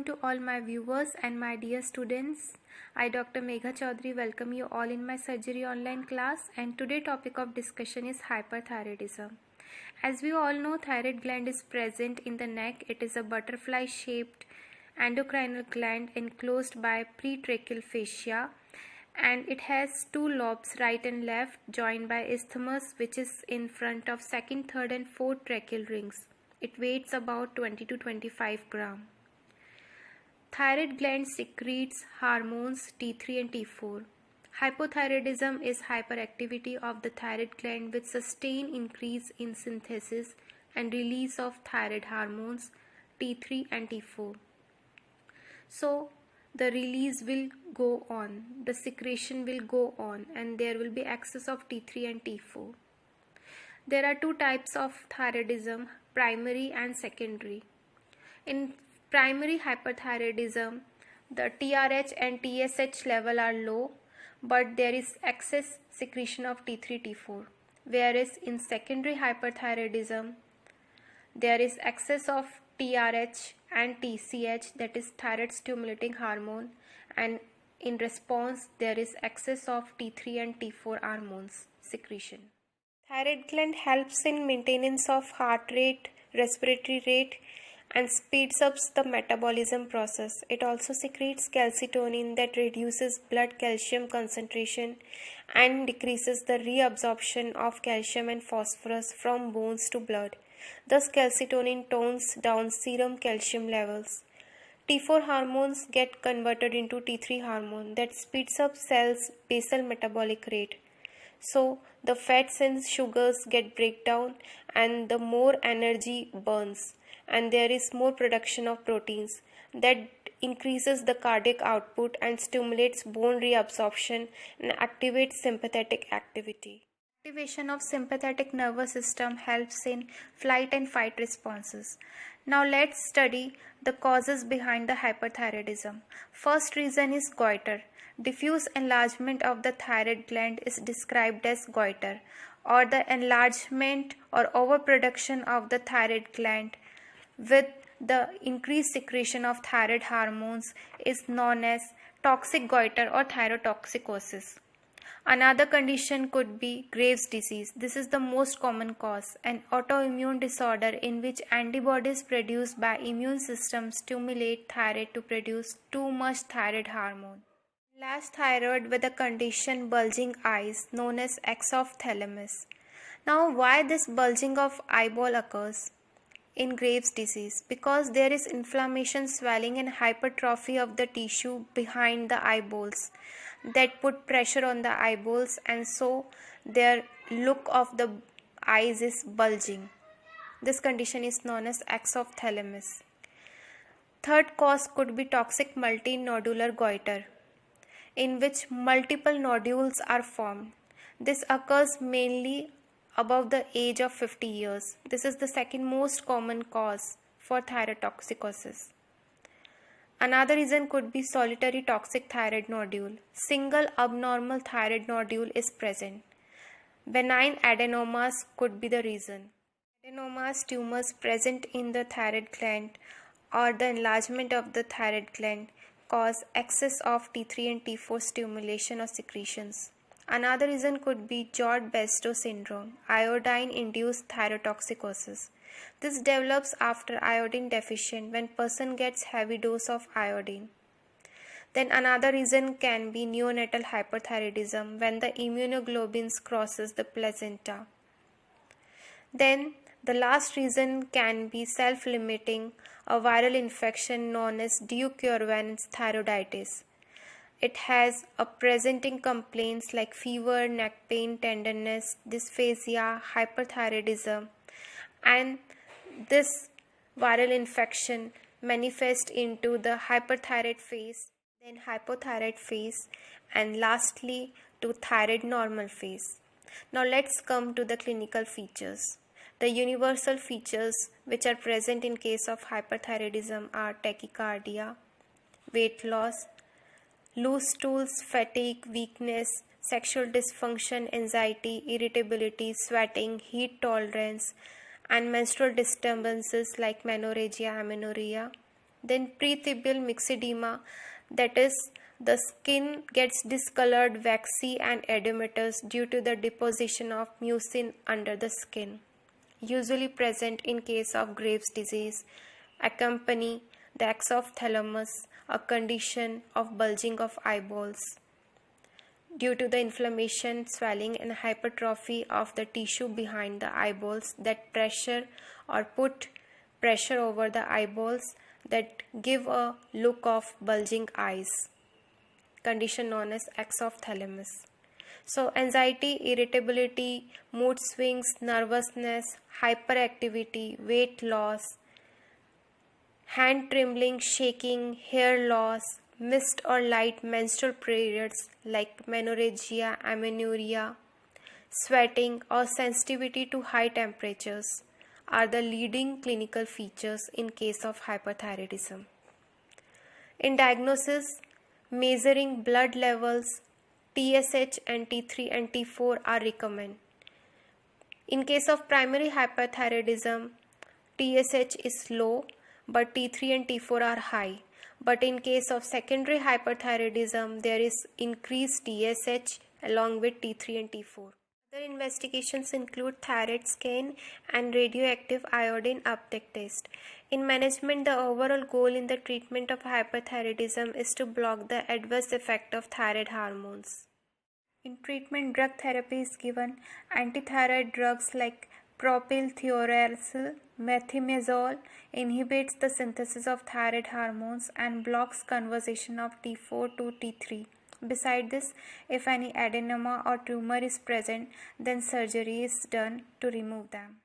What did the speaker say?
to all my viewers and my dear students. I, Dr. Megha Chaudhary, welcome you all in my surgery online class, and today's topic of discussion is hyperthyroidism. As we all know, thyroid gland is present in the neck. It is a butterfly-shaped endocrinal gland enclosed by pretracheal fascia, and it has two lobes, right and left, joined by isthmus, which is in front of second, third and fourth tracheal rings. It weighs about 20 to 25 gram. Thyroid gland secretes hormones T3 and T4. Hypothyroidism is hyperactivity of the thyroid gland with sustained increase in synthesis and release of thyroid hormones T3 and T4. So the release will go on, the secretion will go on, and there will be excess of T3 and T4. There are two types of thyroidism, primary and secondary. In primary hyperthyroidism, the TRH and TSH level are low, but there is excess secretion of T3, T4. Whereas in secondary hyperthyroidism, there is excess of TRH and TCH, that is thyroid stimulating hormone, and in response there is excess of T3 and T4 hormones secretion. Thyroid gland helps in maintenance of heart rate, respiratory rate, and speeds up the metabolism process. It also secretes calcitonin that reduces blood calcium concentration and decreases the reabsorption of calcium and phosphorus from bones to blood. Thus, calcitonin tones down serum calcium levels. T4 hormones get converted into T3 hormone that speeds up cells' basal metabolic rate. So, the fats and sugars get breakdown and the more energy burns, and there is more production of proteins that increases the cardiac output and stimulates bone reabsorption and activates sympathetic activity. Activation of sympathetic nervous system helps in flight and fight responses. Now let's study the causes behind the hyperthyroidism. First reason is goiter. Diffuse enlargement of the thyroid gland is described as goiter, or the enlargement or overproduction of the thyroid gland with the increased secretion of thyroid hormones is known as toxic goiter or thyrotoxicosis. Another condition could be Graves' disease. This is the most common cause, an autoimmune disorder in which antibodies produced by immune system stimulate thyroid to produce too much thyroid hormone. Last, thyroid with a condition bulging eyes known as exophthalmos. Now, why this bulging of eyeball occurs in Graves' disease? Because there is inflammation, swelling and hypertrophy of the tissue behind the eyeballs that put pressure on the eyeballs, and so their look of the eyes is bulging. This condition is known as exophthalmos. Third cause could be toxic multinodular goiter, in which multiple nodules are formed. This occurs mainly above the age of 50 years. This is the second most common cause for thyrotoxicosis. Another reason could be solitary toxic thyroid nodule. Single abnormal thyroid nodule is present. Benign adenomas could be the reason. Adenomas, tumors present in the thyroid gland or the enlargement of the thyroid gland cause excess of T3 and T4 stimulation or secretions. Another reason could be Jord-Basedow syndrome, iodine-induced thyrotoxicosis. This develops after iodine deficient when person gets heavy dose of iodine. Then another reason can be neonatal hyperthyroidism when the immunoglobulins crosses the placenta. Then the last reason can be self-limiting, a viral infection known as Decuir-Van's thyroiditis. It has a presenting complaints like fever, neck pain, tenderness, dysphagia, hyperthyroidism, and this viral infection manifests into the hyperthyroid phase, then hypothyroid phase, and lastly to thyroid normal phase. Now let's come to the clinical features. The universal features which are present in case of hyperthyroidism are tachycardia, weight loss, loose stools, fatigue, weakness, sexual dysfunction, anxiety, irritability, sweating, heat tolerance, and menstrual disturbances like menorrhagia, amenorrhea. Then pretibial myxedema, that is, the skin gets discolored, waxy and edematous due to the deposition of mucin under the skin, usually present in case of Graves' disease, accompany the exophthalmos, a condition of bulging of eyeballs due to the inflammation, swelling and hypertrophy of the tissue behind the eyeballs that pressure or put pressure over the eyeballs that give a look of bulging eyes, condition known as exophthalmos. So anxiety, irritability, mood swings, nervousness, hyperactivity, weight loss, hand trembling, shaking, hair loss, missed or light menstrual periods like menorrhagia, amenorrhea, sweating or sensitivity to high temperatures are the leading clinical features in case of hyperthyroidism. In diagnosis, measuring blood levels, TSH and T3 and T4 are recommended. In case of primary hyperthyroidism, TSH is low but T3 and T4 are high. But in case of secondary hyperthyroidism, there is increased TSH along with T3 and T4. Other investigations include thyroid scan and radioactive iodine uptake test. In management, the overall goal in the treatment of hyperthyroidism is to block the adverse effect of thyroid hormones. In treatment, drug therapy is given. Antithyroid drugs like propylthiouracil, methimazole inhibits the synthesis of thyroid hormones and blocks conversion of T4 to T3. Besides this, if any adenoma or tumor is present, then surgery is done to remove them.